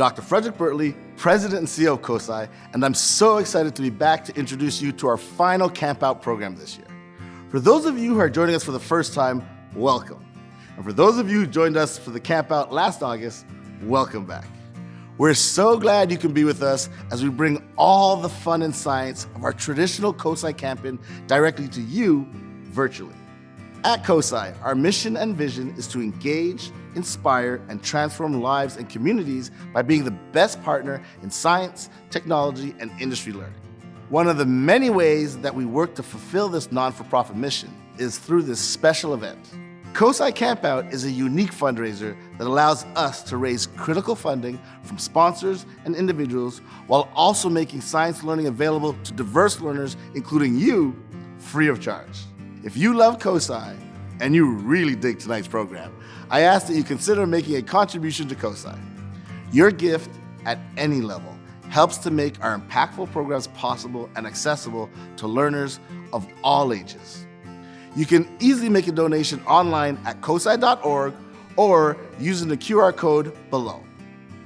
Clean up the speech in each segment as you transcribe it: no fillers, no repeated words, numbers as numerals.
Dr. Frederick Bertley, President and CEO of COSI, and I'm so excited to be back to introduce you to our final Camp-Out program this year. For those of you who are joining us for the first time, welcome. And for those of you who joined us for the Camp-Out last August, welcome back. We're so glad you can be with us as we bring all the fun and science of our traditional COSI Camp-In directly to you virtually. At COSI, our mission and vision is to engage, inspire, and transform lives and communities by being the best partner in science, technology, and industry learning. One of the many ways that we work to fulfill this non-for-profit mission is through this special event. COSI Camp-Out is a unique fundraiser that allows us to raise critical funding from sponsors and individuals while also making science learning available to diverse learners, including you, free of charge. If you love COSI and you really dig tonight's program, I ask that you consider making a contribution to COSI. Your gift at any level helps to make our impactful programs possible and accessible to learners of all ages. You can easily make a donation online at cosi.org or using the QR code below.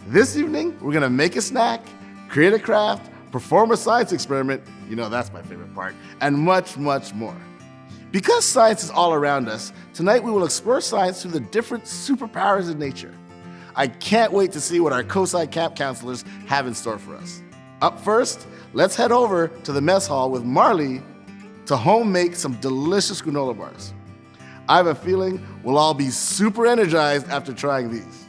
This evening, we're gonna make a snack, create a craft, perform a science experiment, you know that's my favorite part, and much, much more. Because science is all around us, tonight we will explore science through the different superpowers of nature. I can't wait to see what our COSI Camp counselors have in store for us. Up first, let's head over to the mess hall with Marley to home make some delicious granola bars. I have a feeling we'll all be super energized after trying these.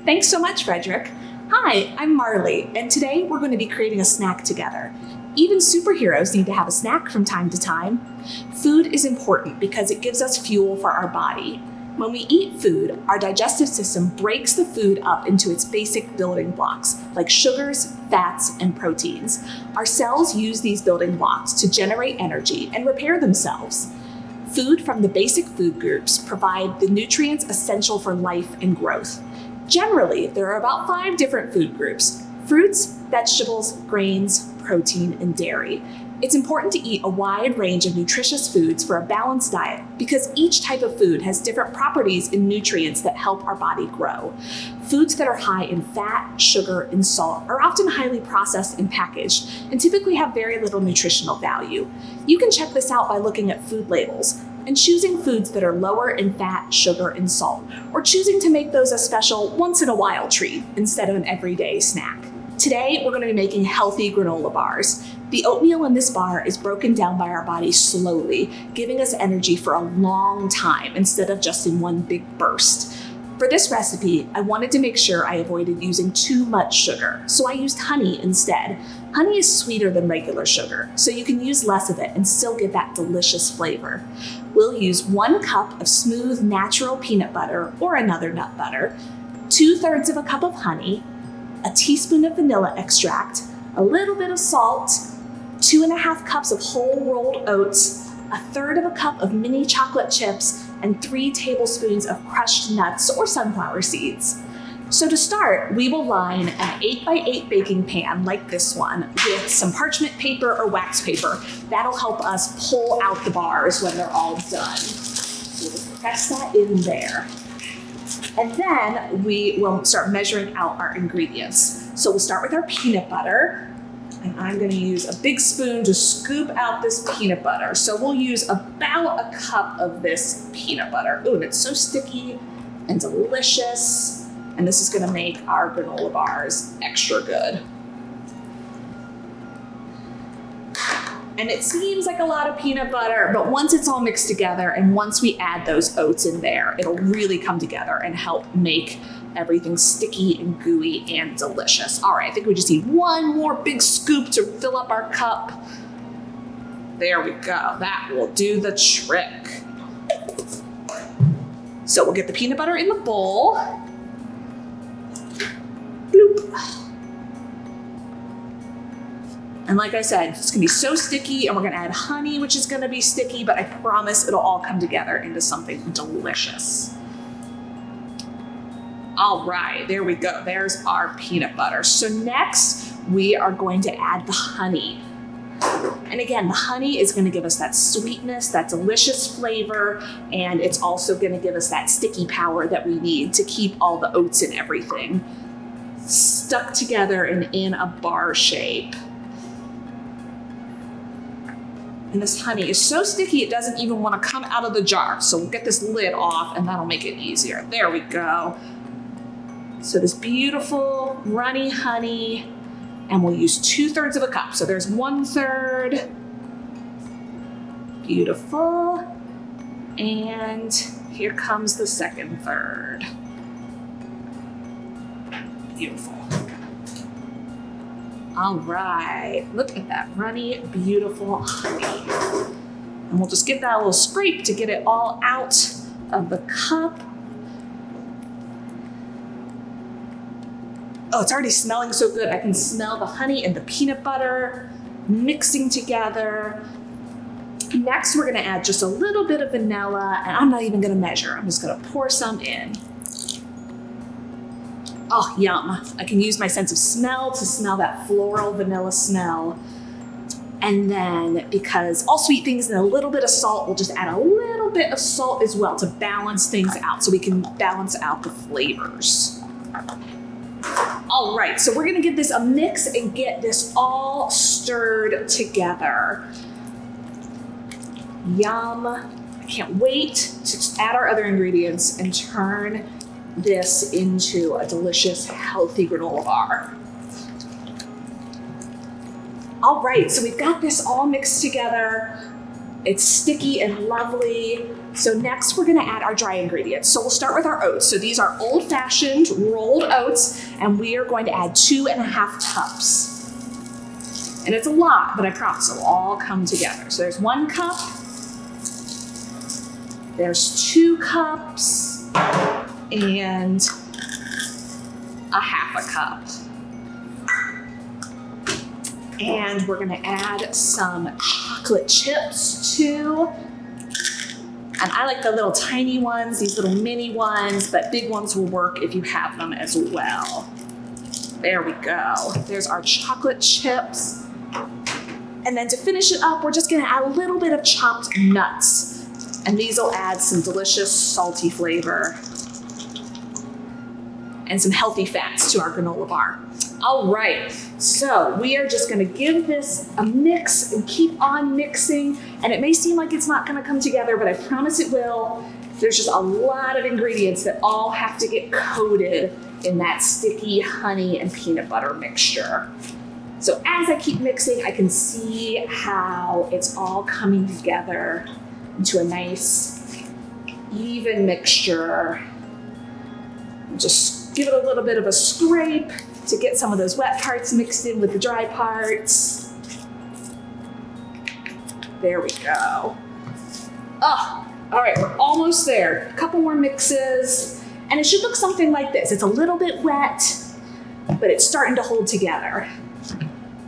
Thanks so much, Frederick. Hi, I'm Marley, and today we're going to be creating a snack together. Even superheroes need to have a snack from time to time. Food is important because it gives us fuel for our body. When we eat food, our digestive system breaks the food up into its basic building blocks, like sugars, fats, and proteins. Our cells use these building blocks to generate energy and repair themselves. Food from the basic food groups provide the nutrients essential for life and growth. Generally, there are about 5 different food groups: fruits, vegetables, grains, protein, and dairy. It's important to eat a wide range of nutritious foods for a balanced diet because each type of food has different properties and nutrients that help our body grow. Foods that are high in fat, sugar, and salt are often highly processed and packaged and typically have very little nutritional value. You can check this out by looking at food labels and choosing foods that are lower in fat, sugar, and salt, or choosing to make those a special once-in-a-while treat instead of an everyday snack. Today, we're going to be making healthy granola bars. The oatmeal in this bar is broken down by our body slowly, giving us energy for a long time instead of just in one big burst. For this recipe, I wanted to make sure I avoided using too much sugar, so I used honey instead. Honey is sweeter than regular sugar, so you can use less of it and still get that delicious flavor. We'll use 1 cup of smooth, natural peanut butter or another nut butter, 2/3 of a cup of honey, a teaspoon of vanilla extract, a little bit of salt, 2.5 cups of whole rolled oats, 1/3 of a cup of mini chocolate chips, and 3 tablespoons of crushed nuts or sunflower seeds. So to start, we will line an 8x8 baking pan like this one with some parchment paper or wax paper. That'll help us pull out the bars when they're all done. So we'll press that in there. And then we will start measuring out our ingredients. So we'll start with our peanut butter. And I'm gonna use a big spoon to scoop out this peanut butter. So we'll use about a cup of this peanut butter. Ooh, and it's so sticky and delicious. And this is gonna make our granola bars extra good. And it seems like a lot of peanut butter, but once it's all mixed together and once we add those oats in there, it'll really come together and help make everything sticky and gooey and delicious. All right, I think we just need 1 more big scoop to fill up our cup. There we go, that will do the trick. So we'll get the peanut butter in the bowl. Bloop. And like I said, it's gonna be so sticky, and we're gonna add honey, which is gonna be sticky, but I promise it'll all come together into something delicious. All right, there we go. There's our peanut butter. So next, we are going to add the honey. And again, the honey is gonna give us that sweetness, that delicious flavor, and it's also gonna give us that sticky power that we need to keep all the oats and everything. stuck together and in a bar shape. And this honey is so sticky it doesn't even want to come out of the jar. So we'll get this lid off and that'll make it easier. There we go. So this beautiful runny honey, and we'll use 2/3 of a cup. So there's 1/3. Beautiful. And here comes the second third. Beautiful. All right, look at that runny, beautiful honey. And we'll just give that a little scrape to get it all out of the cup. Oh, it's already smelling so good. I can smell the honey and the peanut butter mixing together. Next, we're gonna add just a little bit of vanilla, and I'm not even gonna measure. I'm just gonna pour some in. Oh, yum. I can use my sense of smell to smell that floral vanilla smell. And then, because all sweet things and a little bit of salt, we'll just add a little bit of salt as well to balance things out so we can balance out the flavors. All right, so we're gonna give this a mix and get this all stirred together. Yum. I can't wait to add our other ingredients and turn this into a delicious, healthy granola bar. All right, so we've got this all mixed together. It's sticky and lovely. So next we're gonna add our dry ingredients. So we'll start with our oats. So these are old-fashioned rolled oats, and we are going to add 2.5 cups. And it's a lot, but I promise it'll all come together. So there's 1 cup, there's 2 cups, and 1/2 cup. And we're gonna add some chocolate chips too. And I like the little tiny ones, these little mini ones, but big ones will work if you have them as well. There we go. There's our chocolate chips. And then to finish it up, we're just gonna add a little bit of chopped nuts. And these will add some delicious salty flavor and some healthy fats to our granola bar. All right, so we are just gonna give this a mix and keep on mixing. And it may seem like it's not gonna come together, but I promise it will. There's just a lot of ingredients that all have to get coated in that sticky honey and peanut butter mixture. So as I keep mixing, I can see how it's all coming together into a nice, even mixture. Just give it a little bit of a scrape to get some of those wet parts mixed in with the dry parts. There we go. Oh, all right, we're almost there. A couple more mixes, and it should look something like this. It's a little bit wet, but it's starting to hold together.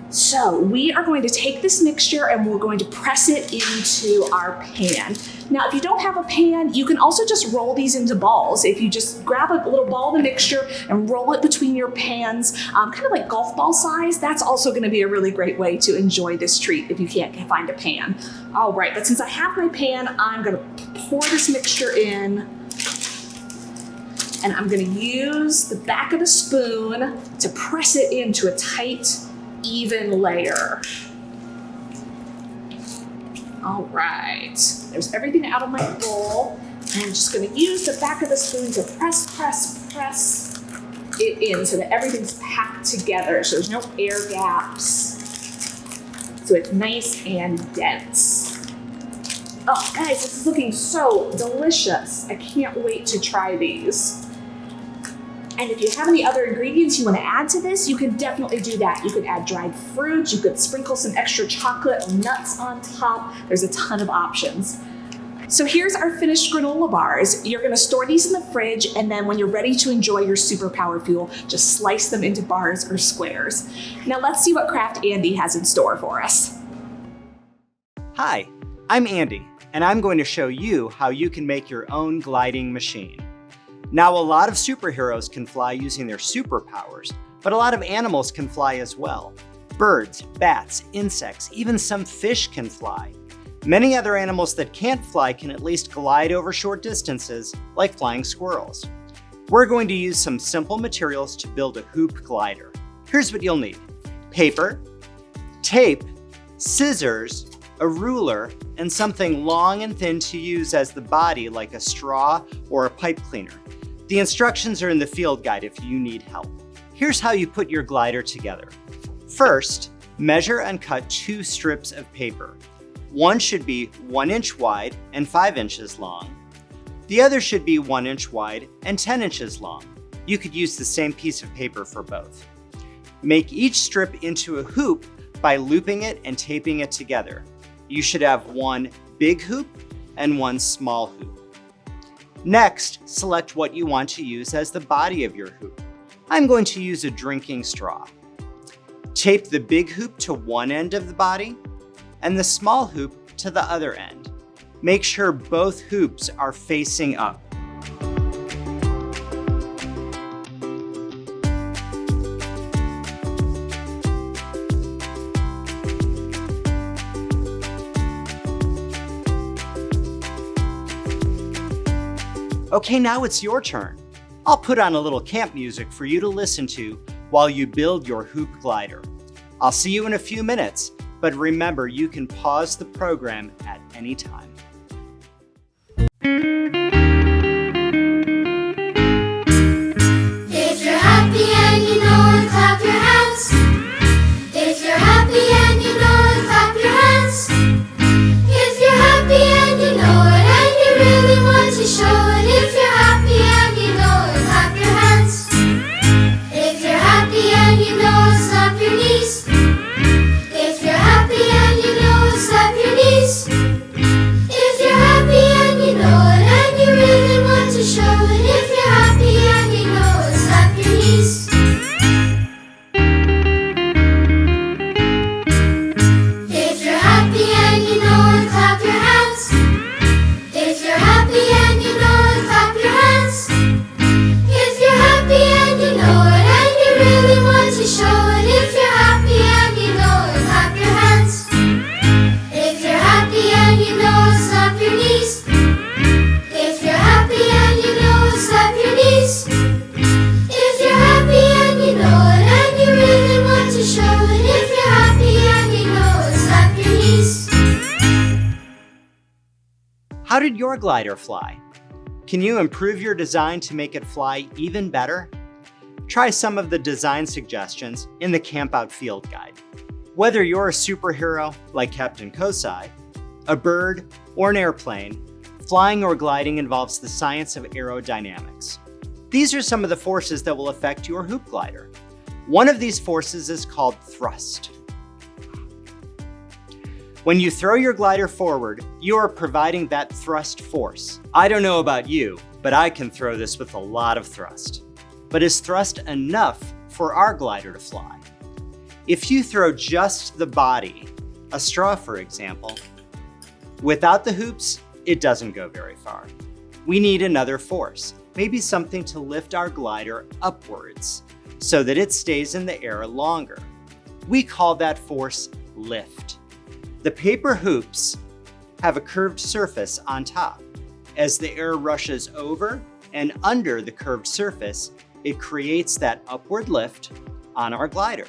So we are going to take this mixture and we're going to press it into our pan. Now, if you don't have a pan, you can also just roll these into balls. If you just grab a little ball of the mixture and roll it between your pans, kind of like golf ball size, that's also gonna be a really great way to enjoy this treat if you can't find a pan. All right, but since I have my pan, I'm gonna pour this mixture in, and I'm gonna use the back of the spoon to press it into a tight, even layer. All right, there's everything out of my bowl. And I'm just gonna use the back of the spoon to press it in so that everything's packed together, so there's no air gaps. So it's nice and dense. Oh guys, this is looking so delicious. I can't wait to try these. And if you have any other ingredients you want to add to this, you can definitely do that. You could add dried fruit, you could sprinkle some extra chocolate or nuts on top. There's a ton of options. So here's our finished granola bars. You're gonna store these in the fridge, and then when you're ready to enjoy your superpower fuel, just slice them into bars or squares. Now let's see what Craft Andy has in store for us. Hi, I'm Andy, and I'm going to show you how you can make your own gliding machine. Now, a lot of superheroes can fly using their superpowers, but a lot of animals can fly as well. Birds, bats, insects, even some fish can fly. Many other animals that can't fly can at least glide over short distances, like flying squirrels. We're going to use some simple materials to build a hoop glider. Here's what you'll need: paper, tape, scissors, a ruler, and something long and thin to use as the body, like a straw or a pipe cleaner. The instructions are in the field guide if you need help. Here's how you put your glider together. First, measure and cut 2 strips of paper. One should be 1 inch wide and 5 inches long. The other should be 1 inch wide and 10 inches long. You could use the same piece of paper for both. Make each strip into a hoop by looping it and taping it together. You should have one big hoop and one small hoop. Next, select what you want to use as the body of your hoop. I'm going to use a drinking straw. Tape the big hoop to one end of the body and the small hoop to the other end. Make sure both hoops are facing up. Okay, now it's your turn. I'll put on a little camp music for you to listen to while you build your hoop glider. I'll see you in a few minutes, but remember, you can pause the program at any time. If you're happy and you know it, clap your hands. If you're happy and you know it, clap your hands. If you're happy and you know it and you really want to show it, if you're happy and you know it, clap your hands. If you're happy and you know it, slap your knees. If you're happy and you know it, slap your knees. If you're happy and you know it and you really want to show it, if you're happy and you know it, slap your knees. If you're happy and you know it, clap your hands. If you're happy and you know it, clap your hands. If you're happy and you know it and you really want to show it, if you're happy and you know it, clap your hands. If you're happy and you know it, slap your knees. If you're happy and you know it, slap your knees. If you're happy and you know it and you really want to show it, if you're happy and you know it, slap your knees. How did your glider fly? Can you improve your design to make it fly even better? Try some of the design suggestions in the Camp-Out field guide. Whether you're a superhero like Captain COSI, a bird, or an airplane, flying or gliding involves the science of aerodynamics. These are some of the forces that will affect your hoop glider. One of these forces is called thrust. When you throw your glider forward, you are providing that thrust force. I don't know about you, but I can throw this with a lot of thrust. But is thrust enough for our glider to fly? If you throw just the body, a straw for example, without the hoops, it doesn't go very far. We need another force, maybe something to lift our glider upwards so that it stays in the air longer. We call that force lift. The paper hoops have a curved surface on top. As the air rushes over and under the curved surface, it creates that upward lift on our glider.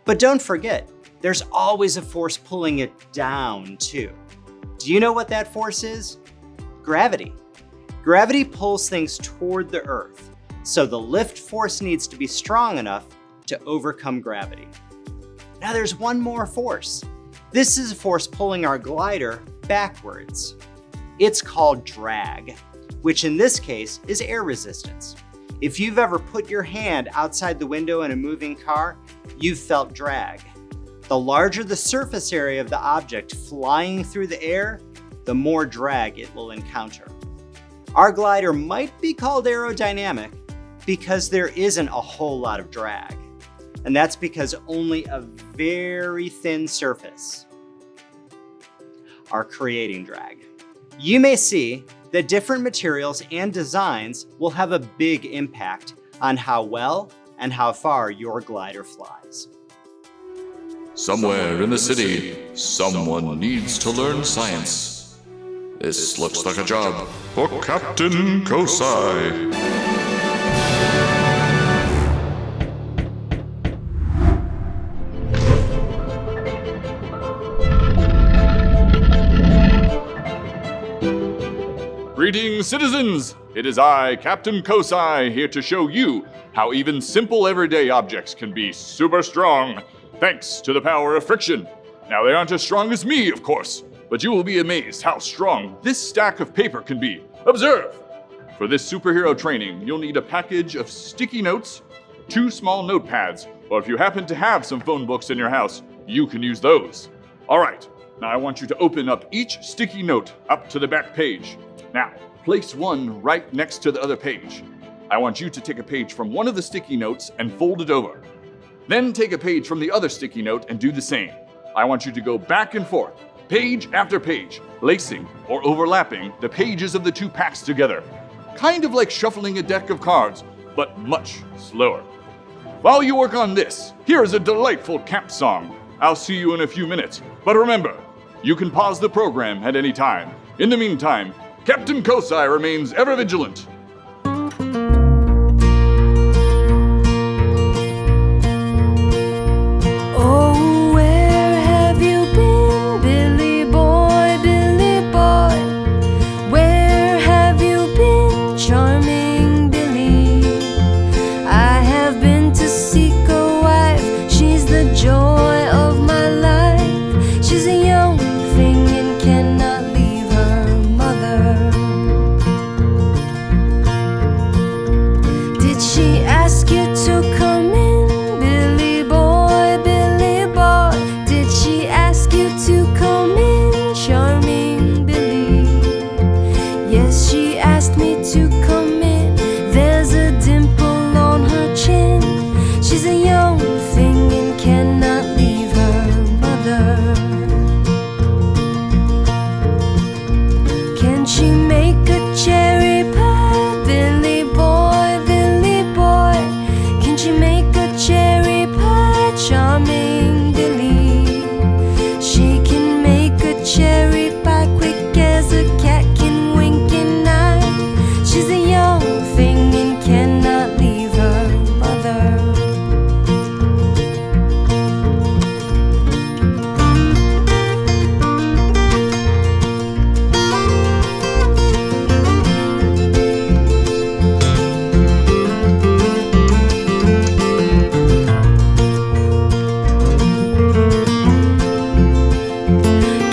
But don't forget, there's always a force pulling it down too. Do you know what that force is? Gravity. Gravity pulls things toward the earth, so the lift force needs to be strong enough to overcome gravity. Now there's one more force. This is a force pulling our glider backwards. It's called drag, which in this case is air resistance. If you've ever put your hand outside the window in a moving car, you've felt drag. The larger the surface area of the object flying through the air, the more drag it will encounter. Our glider might be called aerodynamic because there isn't a whole lot of drag. And that's because only a very thin surface are creating drag. You may see that different materials and designs will have a big impact on how well and how far your glider flies. Somewhere in the city, someone needs to learn science. This looks like a job for Captain COSI. Greetings, citizens! It is I, Captain COSI, here to show you how even simple everyday objects can be super strong, thanks to the power of friction. Now, they aren't as strong as me, of course, but you will be amazed how strong this stack of paper can be. Observe! For this superhero training, you'll need a package of sticky notes, 2 small notepads, or if you happen to have some phone books in your house, you can use those. All right, now I want you to open up each sticky note up to the back page. Now, place one right next to the other page. I want you to take a page from one of the sticky notes and fold it over. Then take a page from the other sticky note and do the same. I want you to go back and forth, page after page, lacing or overlapping the pages of the 2 packs together. Kind of like shuffling a deck of cards, but much slower. While you work on this, here is a delightful camp song. I'll see you in a few minutes, but remember, you can pause the program at any time. In the meantime, Captain COSI remains ever vigilant. Oh, where have you been, Billy boy, Billy boy? Where have you been, charming Billy? I have been to seek a wife, she's the joy of my life. She's a young thing and cannot leave her mother. Did she ask you to come in, Billy boy, Billy boy? Did she ask you to come in, charming Billy? Yes, she asked me to come in. There's a dimple on her chin. She's a young thing and cannot leave her mother. Can she make a cherry pie, Billy boy, Billy boy? Can she make a cherry pie, charming Billy? She can make a cherry pie quick as a cat can wink an eye. She's a young thing and cannot leave her mother.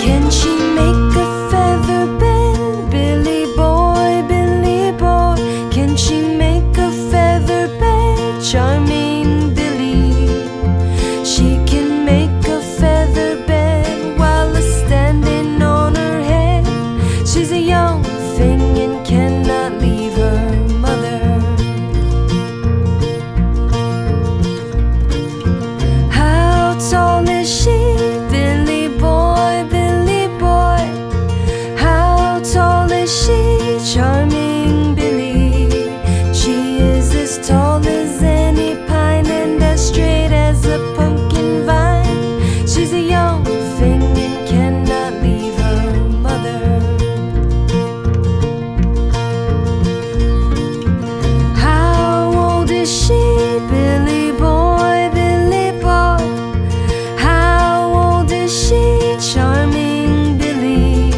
Can she make a feather bed, Billy boy, Billy boy? Can she make a feather bed, charming Billy? She can make a feather bed while it's standing on her head. She's a young thing and cannot leave her mother. How tall is she, Billy boy, Billy boy? How tall is she, charming Billy? She is as tall as any pine and as straight as a pumpkin vine. She's a young thing and cannot leave her mother. How old is she, Billy boy, Billy boy? How old is she, charming Billy?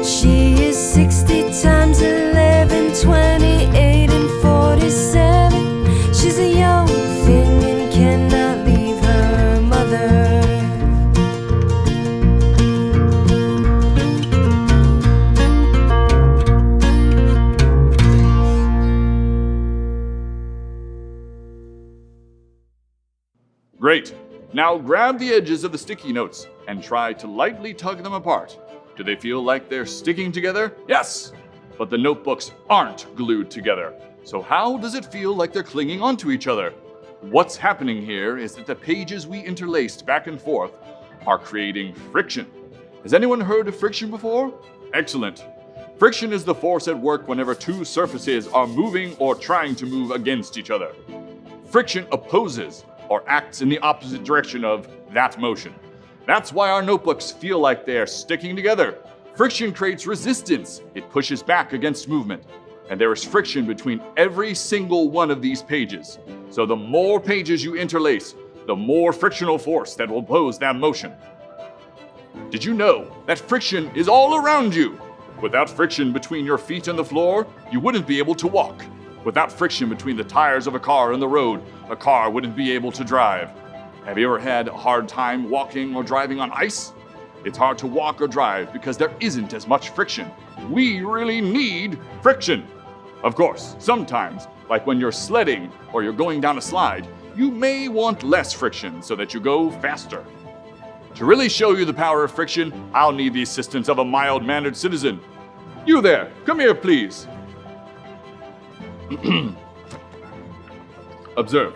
She is 60 times 11, 28 and 47. She's a young thing and cannot leave her mother. Great. Now grab the edges of the sticky notes and try to lightly tug them apart. Do they feel like they're sticking together? Yes! But the notebooks aren't glued together. So how does it feel like they're clinging onto each other? What's happening here is that the pages we interlaced back and forth are creating friction. Has anyone heard of friction before? Excellent. Friction is the force at work whenever 2 surfaces are moving or trying to move against each other. Friction opposes or acts in the opposite direction of that motion. That's why our notebooks feel like they're sticking together. Friction creates resistance. It pushes back against movement. And there is friction between every single one of these pages. So the more pages you interlace, the more frictional force that will oppose that motion. Did you know that friction is all around you? Without friction between your feet and the floor, you wouldn't be able to walk. Without friction between the tires of a car and the road, a car wouldn't be able to drive. Have you ever had a hard time walking or driving on ice? It's hard to walk or drive because there isn't as much friction. We really need friction. Of course, sometimes, like when you're sledding or you're going down a slide, you may want less friction so that you go faster. To really show you the power of friction, I'll need the assistance of a mild-mannered citizen. You there, come here, please. Observe.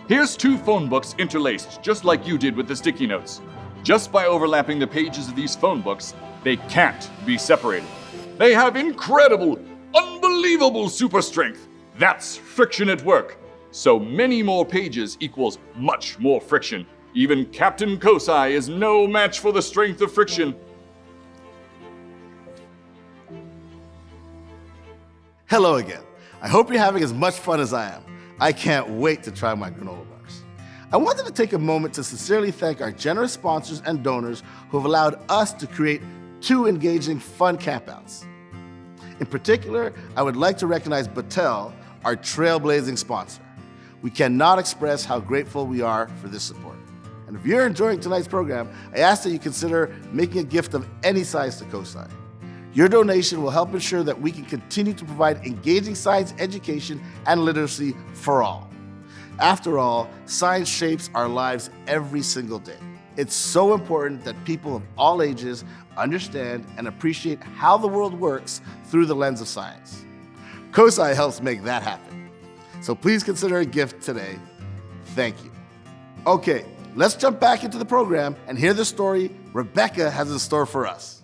Here's 2 phone books interlaced, just like you did with the sticky notes. Just by overlapping the pages of these phone books, they can't be separated. They have incredible, unbelievable super strength. That's friction at work. So many more pages equals much more friction. Even Captain COSI is no match for the strength of friction. Hello again. I hope you're having as much fun as I am. I can't wait to try my granola bars. I wanted to take a moment to sincerely thank our generous sponsors and donors who have allowed us to create 2 engaging, fun campouts. In particular, I would like to recognize Battelle, our trailblazing sponsor. We cannot express how grateful we are for this support. And if you're enjoying tonight's program, I ask that you consider making a gift of any size to COSI. Your donation will help ensure that we can continue to provide engaging science education and literacy for all. After all, science shapes our lives every single day. It's so important that people of all ages understand and appreciate how the world works through the lens of science. COSI helps make that happen. So please consider a gift today. Thank you. Okay, let's jump back into the program and hear the story Rebecca has in store for us.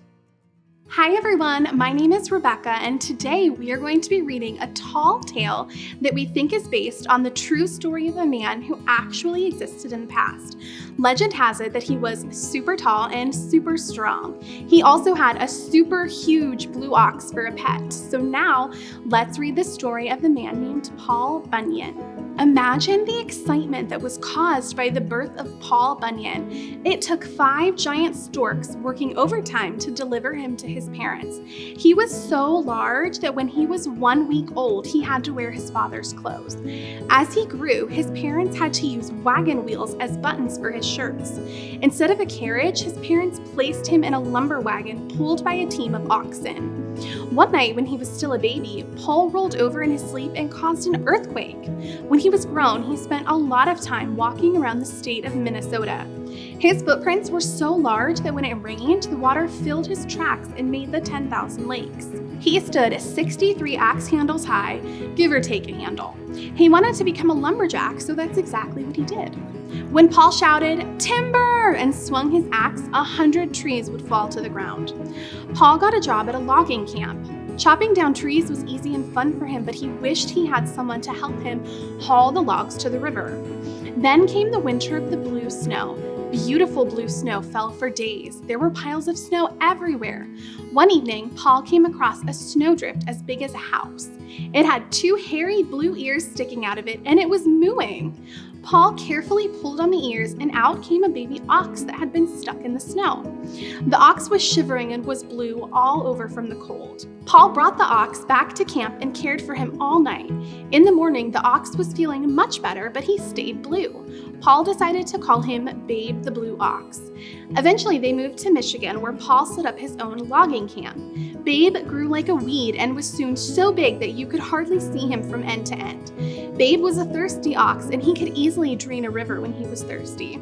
Hi everyone, my name is Rebecca, and today we are going to be reading a tall tale that we think is based on the true story of a man who actually existed in the past. Legend has it that he was super tall and super strong. He also had a super huge blue ox for a pet. So now let's read the story of the man named Paul Bunyan. Imagine the excitement that was caused by the birth of Paul Bunyan. It took 5 giant storks working overtime to deliver him to his parents. He was so large that when he was 1 week old, he had to wear his father's clothes. As he grew, his parents had to use wagon wheels as buttons for his shirts. Instead of a carriage, his parents placed him in a lumber wagon pulled by a team of oxen. One night when he was still a baby, Paul rolled over in his sleep and caused an earthquake. When he was grown, he spent a lot of time walking around the state of Minnesota. His footprints were so large that when it rained, the water filled his tracks and made the 10,000 lakes. He stood 63 axe handles high, give or take a handle. He wanted to become a lumberjack, so that's exactly what he did. When Paul shouted, "Timber!" and swung his axe, 100 trees would fall to the ground. Paul got a job at a logging camp. Chopping down trees was easy and fun for him, but he wished he had someone to help him haul the logs to the river. Then came the winter of the blue snow. Beautiful blue snow fell for days. There were piles of snow everywhere. One evening, Paul came across a snowdrift as big as a house. It had 2 hairy blue ears sticking out of it, and it was mooing. Paul carefully pulled on the ears, and out came a baby ox that had been stuck in the snow. The ox was shivering and was blue all over from the cold. Paul brought the ox back to camp and cared for him all night. In the morning, the ox was feeling much better, but he stayed blue. Paul decided to call him Babe the Blue Ox. Eventually, they moved to Michigan, where Paul set up his own logging camp. Babe grew like a weed and was soon so big that you could hardly see him from end to end. Babe was a thirsty ox, and he could easily drain a river when he was thirsty.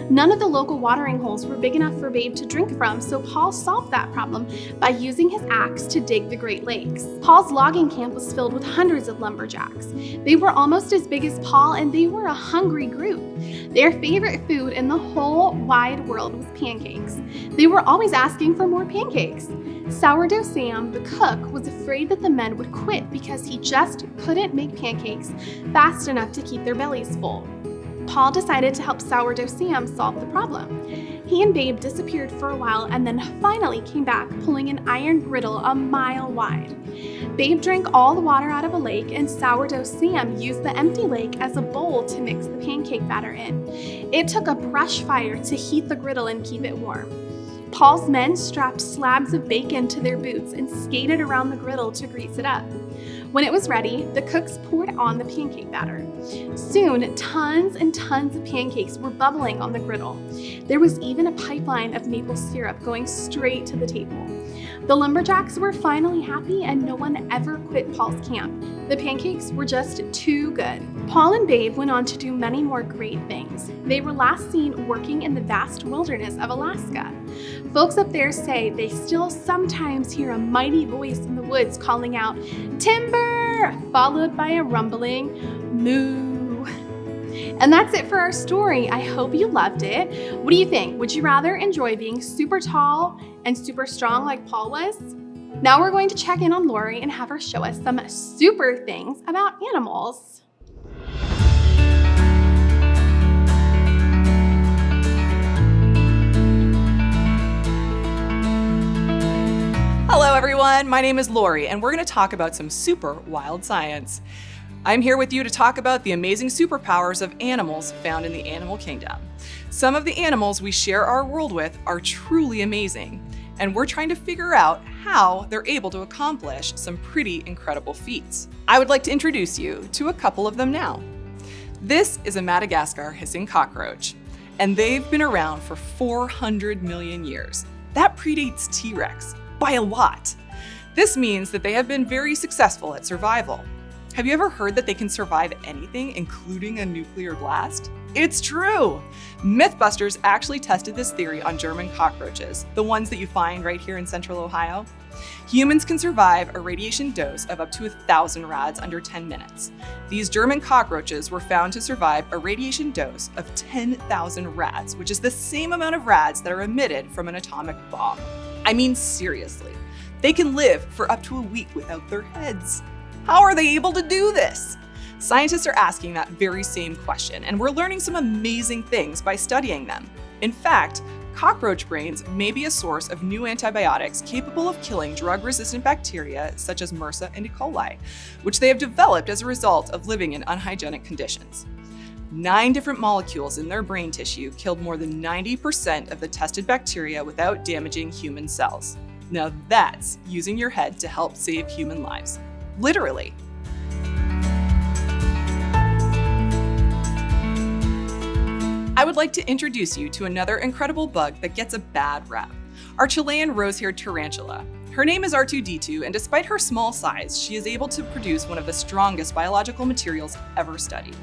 None of the local watering holes were big enough for Babe to drink from, so Paul solved that problem by using his axe to dig the Great Lakes. Paul's logging camp was filled with hundreds of lumberjacks. They were almost as big as Paul, and they were a hungry group. Their favorite food in the whole wide world was pancakes. They were always asking for more pancakes. Sourdough Sam, the cook, was afraid that the men would quit because he just couldn't make pancakes fast enough to keep their bellies full. Paul decided to help Sourdough Sam solve the problem. He and Babe disappeared for a while and then finally came back pulling an iron griddle a mile wide. Babe drank all the water out of a lake, and Sourdough Sam used the empty lake as a bowl to mix the pancake batter in. It took a brush fire to heat the griddle and keep it warm. Paul's men strapped slabs of bacon to their boots and skated around the griddle to grease it up. When it was ready, the cooks poured on the pancake batter. Soon, tons and tons of pancakes were bubbling on the griddle. There was even a pipeline of maple syrup going straight to the table. The lumberjacks were finally happy, and no one ever quit Paul's camp. The pancakes were just too good. Paul and Babe went on to do many more great things. They were last seen working in the vast wilderness of Alaska. Folks up there say they still sometimes hear a mighty voice in the woods calling out, "Timber!" followed by a rumbling moo. And that's it for our story. I hope you loved it. What do you think? Would you rather enjoy being super tall and super strong like Paul was? Now we're going to check in on Lori and have her show us some super things about animals. Hello everyone, my name is Lori and we're going to talk about some super wild science. I'm here with you to talk about the amazing superpowers of animals found in the animal kingdom. Some of the animals we share our world with are truly amazing, and we're trying to figure out how they're able to accomplish some pretty incredible feats. I would like to introduce you to a couple of them now. This is a Madagascar hissing cockroach, and they've been around for 400 million years. That predates T-Rex by a lot. This means that they have been very successful at survival. Have you ever heard that they can survive anything, including a nuclear blast? It's true! Mythbusters actually tested this theory on German cockroaches, the ones that you find right here in central Ohio. Humans can survive a radiation dose of up to 1,000 rads under 10 minutes. These German cockroaches were found to survive a radiation dose of 10,000 rads, which is the same amount of rads that are emitted from an atomic bomb. I mean, seriously. They can live for up to a week without their heads. How are they able to do this? Scientists are asking that very same question, and we're learning some amazing things by studying them. In fact, cockroach brains may be a source of new antibiotics capable of killing drug-resistant bacteria such as MRSA and E. coli, which they have developed as a result of living in unhygienic conditions. 9 different molecules in their brain tissue killed more than 90% of the tested bacteria without damaging human cells. Now that's using your head to help save human lives. Literally. I would like to introduce you to another incredible bug that gets a bad rap, our Chilean rose-haired tarantula. Her name is R2-D2, and despite her small size, she is able to produce one of the strongest biological materials ever studied.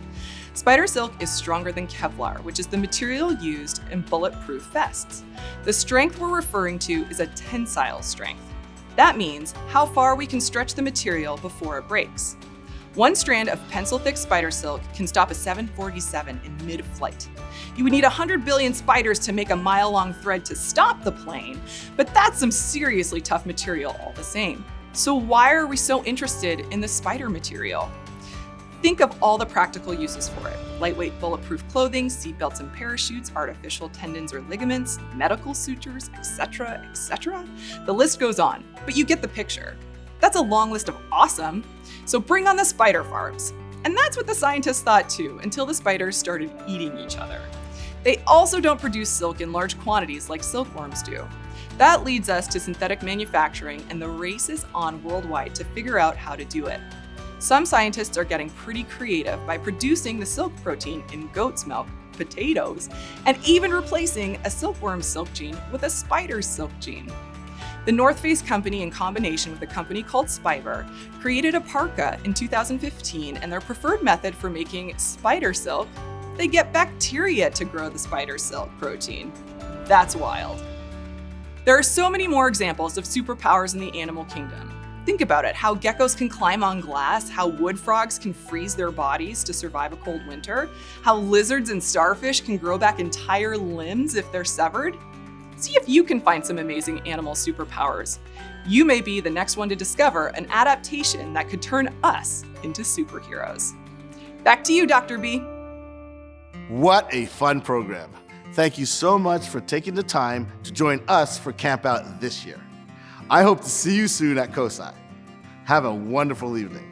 Spider silk is stronger than Kevlar, which is the material used in bulletproof vests. The strength we're referring to is a tensile strength. That means how far we can stretch the material before it breaks. One strand of pencil-thick spider silk can stop a 747 in mid-flight. You would need 100 billion spiders to make a mile-long thread to stop the plane, but that's some seriously tough material all the same. So why are we so interested in the spider material? Think of all the practical uses for it. Lightweight bulletproof clothing, seatbelts and parachutes, artificial tendons or ligaments, medical sutures, etc., etc. The list goes on, but you get the picture. That's a long list of awesome. So bring on the spider farms. And that's what the scientists thought too, until the spiders started eating each other. They also don't produce silk in large quantities like silkworms do. That leads us to synthetic manufacturing, and the race is on worldwide to figure out how to do it. Some scientists are getting pretty creative by producing the silk protein in goat's milk, potatoes, and even replacing a silkworm's silk gene with a spider's silk gene. The North Face company, in combination with a company called Spiber, created a parka in 2015, and their preferred method for making spider silk, they get bacteria to grow the spider silk protein. That's wild. There are so many more examples of superpowers in the animal kingdom. Think about it, how geckos can climb on glass, how wood frogs can freeze their bodies to survive a cold winter, how lizards and starfish can grow back entire limbs if they're severed. See if you can find some amazing animal superpowers. You may be the next one to discover an adaptation that could turn us into superheroes. Back to you, Dr. B. What a fun program. Thank you so much for taking the time to join us for Camp-Out this year. I hope to see you soon at COSI. Have a wonderful evening.